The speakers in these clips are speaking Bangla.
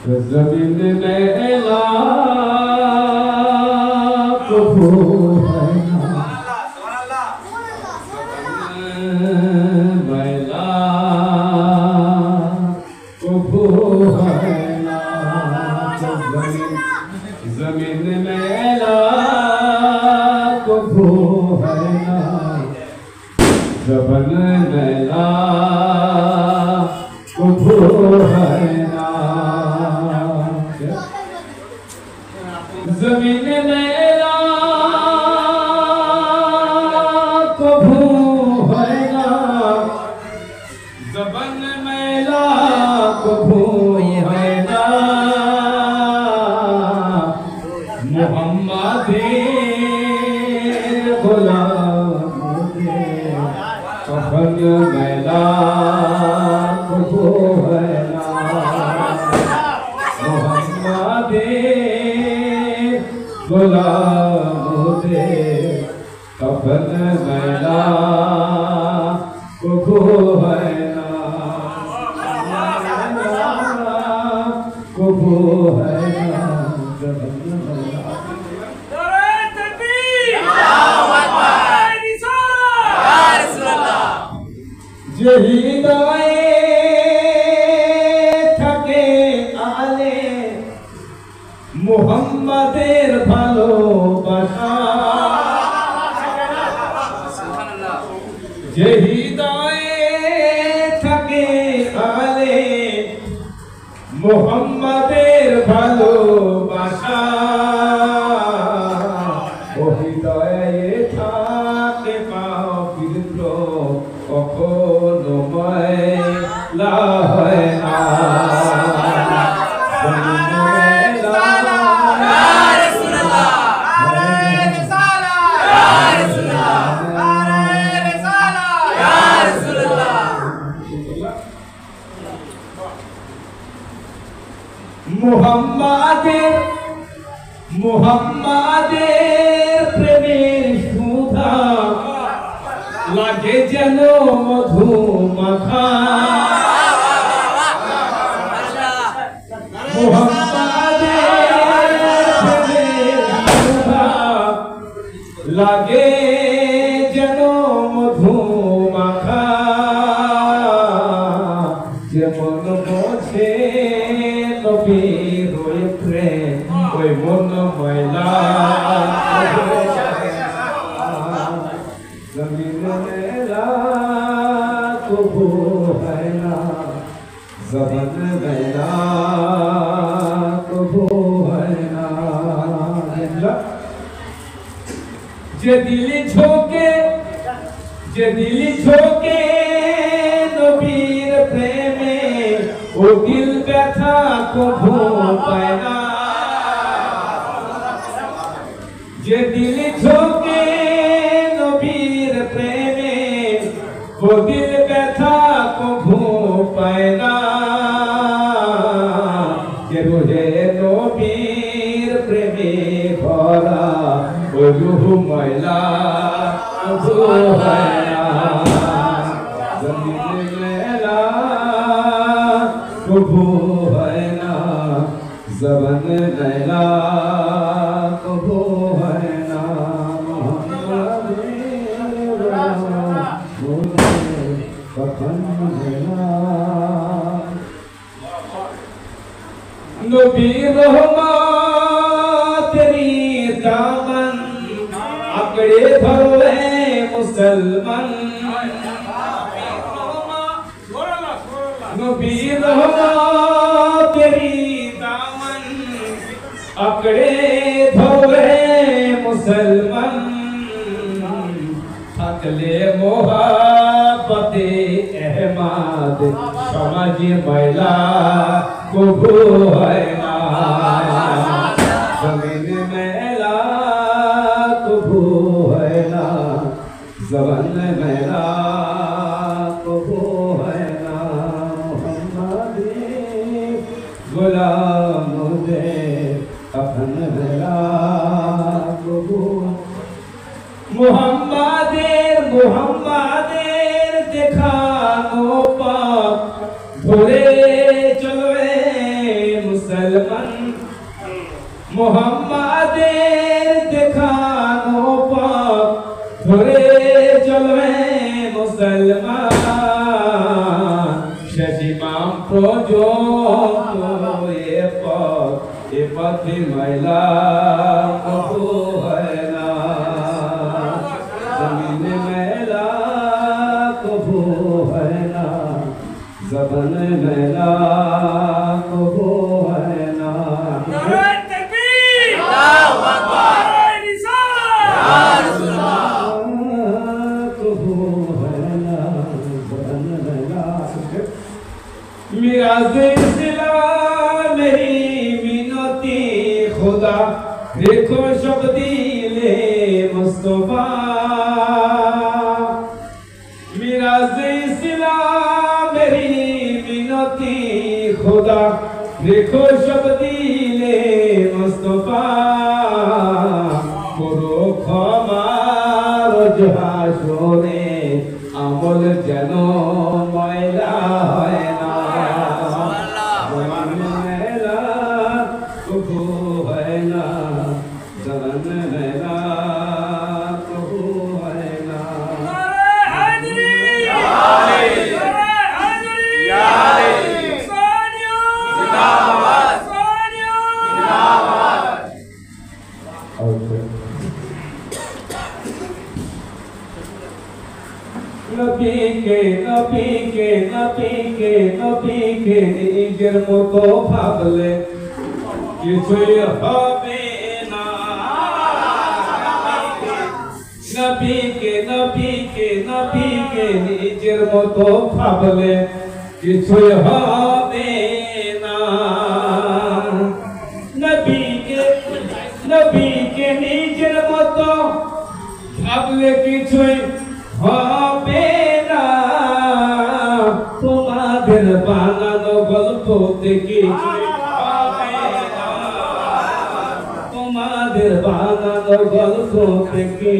जमीन में लाख फूल है ना, मैं लाख फूल है ना, जमीन में लाख फूल है ना, जबन में लाख फूल है ना, जमीन में लाख फूल है ना, जबन में लाख फूल है ना, मोहम्मद गुलाम दे कफन में लाख फूल है ना, मोहम्मद गुलाम दे कफन में लाख फूल है ना, फूल है ना, जबन में जहीदाए थके आले मुहम्मदेर भालोबासा, जहीदाए थके आले मुहम्मदेर भालोबासा, ও হৃদয়ে থাকে পাও বিদ্র কখনো ময়লা হয় না, মুহাম্মাদের প্রেমের সুধা লাগে যেন মধু মাখা, মুহাম্মাদের প্রেমের সুধা লাগে যেন মধু মাখা, যেমন বোঝে নবীর ওই প্রেম ওই মন ময়লা, জমিন में लाख फूल है ना, जबन में लाख फूल है ना, যে দিলি ঝোঁকে নবীর প্রেমে ও দিল ব্যথা কভু পায় না, যে দিল ঝোঁকে নবীর প্রেমে ও দিল ব্যথা কভু পায় না, যে রোহে নবীর প্রেমে ভরা ও রূহ ময়লা কভু হয় না, জমিন में लाख फूल है ना, जबन में लाख फूल है ना, कफन में लाख नबी रहमत तेरी दामन आंकड़े भरो है मुसलमान, नबी रहमत तेरी दामन आंकड़े भरो है मुसलमान, থাকলে মোহাব্বতে আহমদ সমাজ ময়লা কবু হয় না, জমিন में लाख फूल है ना, जबान में लाख फूल है ना, मोहम्मदी गुलाम दे कफन में लाख फूल, মুহাম্মাদের দেখানো পথ ধরে চলবে মুসলমান, মুসলমান শেষিমাম প্রজন্ম এ পথে ময়লা কবু হয় না জমিন মেলা কবু হয় না জবান মেলা কবু হয় না मिराज़े सिला मेरी मिनती खुदा देखो शब्दीले मुस्तफा मिराज़े सिला मेरी मिनती खुदा देखो शब्दीले मुस्तफा पुरो खमार जहाशोने আমল যেন ময়লা হয় না মেলা কবু হয় না জান মেলা কবু হয় না নবী কে নিজের মতো ভাবলে কিছুই হবে না নবী কে নিজের মতো ভাবলে কিছুই হবে না নবী কে নিজের মতো ভাবলে কিছুই হবে না তোমাদের বানানো গল্প থেকে তোমাদের বানানো গল্প থেকে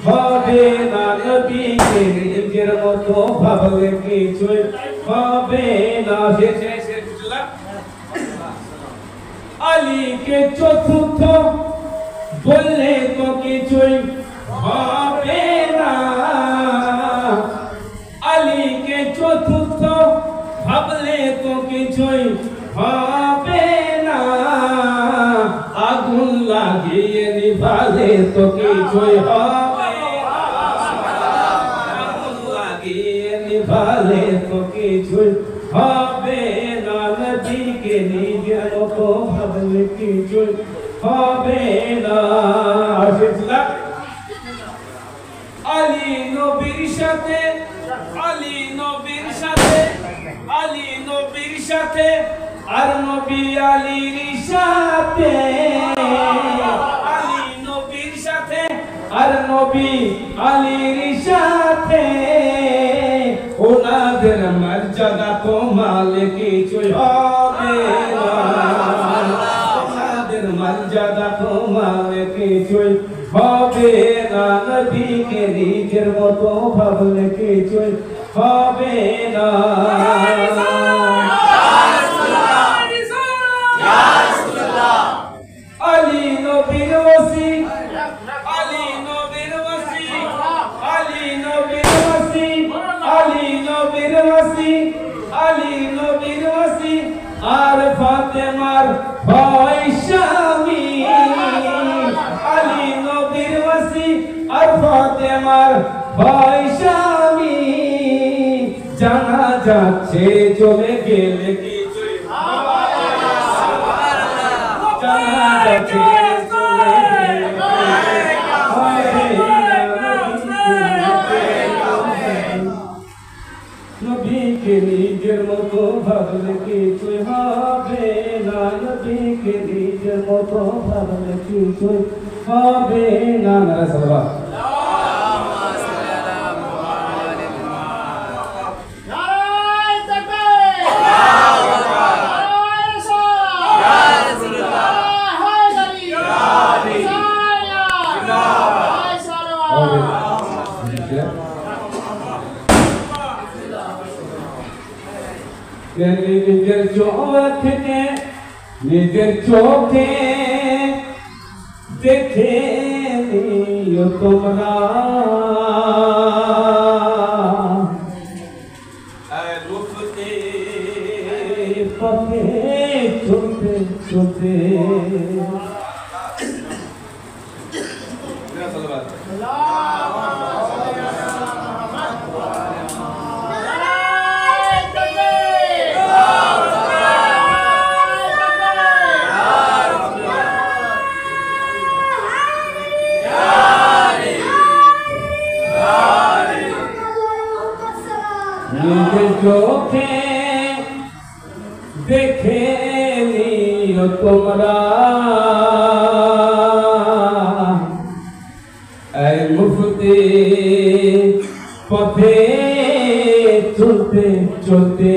হবে না নবীকে নিজের মতো ভাবলে কিছুই হবে না আলীকে চতুর্থ বললে তো কিছুই হবে না আলীকে চতুর্থ ভাবলে তো কিছুই হবে না আগুন লাগিয়ে নিভালে তো কিছুই হবে না আগুন লাগিয়ে নিভালে তো কিছুই হবে না নবীকে নিজের মতো ভাবলে কিছুই হবে না আলী নবীর সাথে আর নবী আলীর সাথে আলী নবীর সাথে আর নবী আলীর সাথে ওনাদের মর্যাদা কমালে কিছুই হবে না ওনাদের মর্যাদা কমালে কিছুই হবে না নবীকে নিজের মতো ভাবলে কিছুই হবে না আলী নবীর ওসি আলী নবীর ওসি আলী নবীর ওসি আলী নবীর ওসি আলী নবীর ওসি আর ফাতেমার ভাই স্বামী আলী নবীর ওসি আর ফাতেমার ভাই স্বামী জানা যাচ্ছে চলে গেলে কিছুই জানা যাচ্ছে চলে নবীকে নিজের মতো ভাবলে কিছুই হবে না নবীকে নিজের মতো ভাবলে কিছুই হবে না সাল্লাল্লাহু নিজের চোখে দেখে নিও তোমরা চলতে নিজের চোখে দেখে নিও তোমরা এই মুফতি পথে চলতে চলতে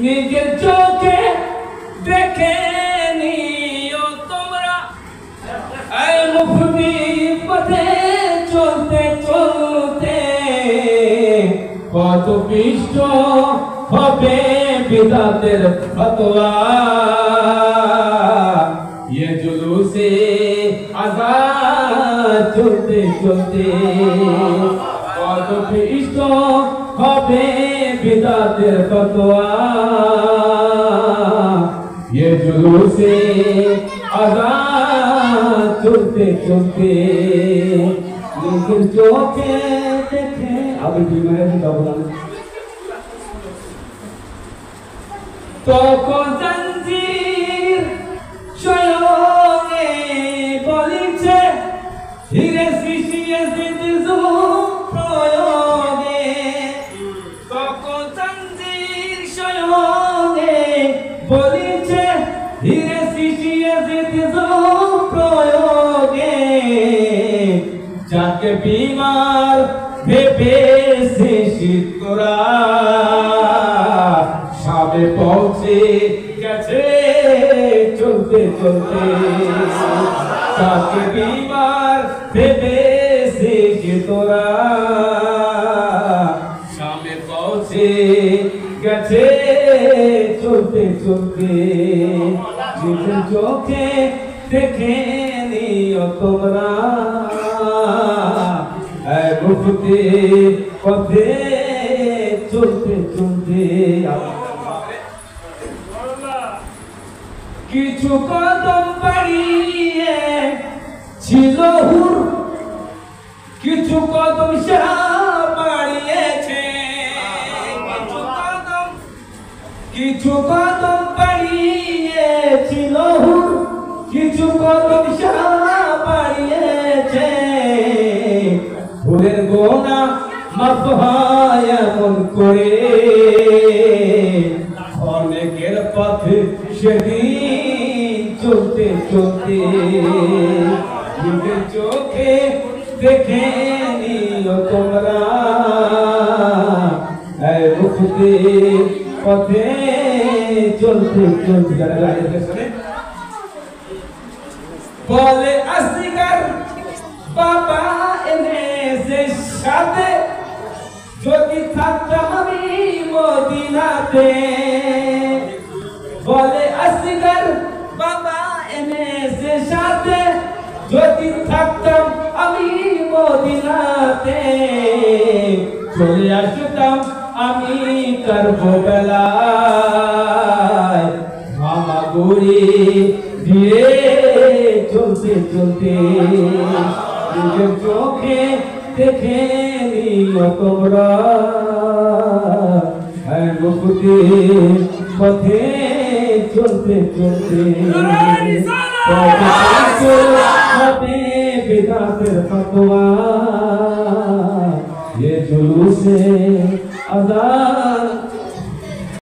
নিজের চোখে দেখে নিও তোমরা এই মুফতি পথে চলতে চলতে কত পৃষ্ঠ হবে বিদাতের ফতোয়া ये जुलूसे आजाद चलते चलते কত পৃষ্ঠ হবে বিদাতের ফতোয়া ये जुलूसे आजाद चलते चलते নিজের চোখে দেখে আবার দুই মায়ের কথা তখন জঞ্জির স্বয়ংে বলিছে হিরে শিশিয়ে সিদ্ধ প্রয়োগে তখন জঞ্জির স্বয়ংে বলিছে হিরে শিশিয়ে সিদ্ধ প্রয়োগে যাকে বিমার ভেবে তোরা সাবে পৌঁছে গেছে চলতে চলতে যাকে বিমার ভেবে তোরা সামনে পৌঁছে গেছে চলতে চলতে নিজের চোখে দেখে নিও তোমরা মুফতি পথে চলতে চলতে কিছু কদম বাড়িয়ে ছিল হুর কিছু কদম বাড়িয়েছে কিছু কদম বাড়িয়ে ছিল হুর কিছু কদম বাড়িয়েছে ভুলের গোনা মাফ হয় এমন করে অনেকের পথে সেদিন চলতে চলতে নিজের চোখে দেখে নিও তোমরা মুফতি পথে চলতে চলতে বলে আসিগার বাবা এনেছে সাথে যদি থাকতাম আমি মদিনাতে বলে আসিগার বাবা এনেছে সাথে যদি থাকতাম আমি মদিনাতে চলে আসতাম আমি কারবালায় মামা গুড়ি দিয়ে চলতে চলতে নিজের চোখে দেখে নিও তোমরা মুফতি পথে চলতে চলতে হবে বিদাতের ফতোয়া ये जुलूसे